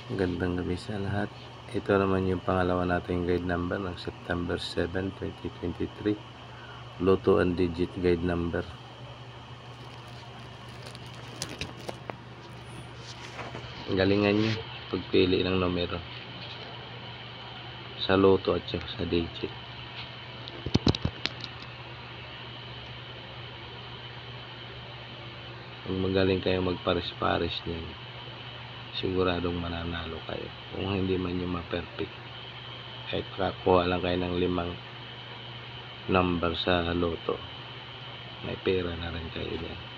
Magandang gabi sa lahat. Ito naman yung pangalawa nating guide number ng September 7, 2023. Lotto and digit guide number. Galingan nyo pagpili ng numero sa lotto at sa digit. Kung magaling kayo magpares-pares niyan, siguradong mananalo kayo. Kung hindi man yung ma-perfect, kahit kakuha lang kayo ng 5 number sa loto, may pera na rin kayo dyan.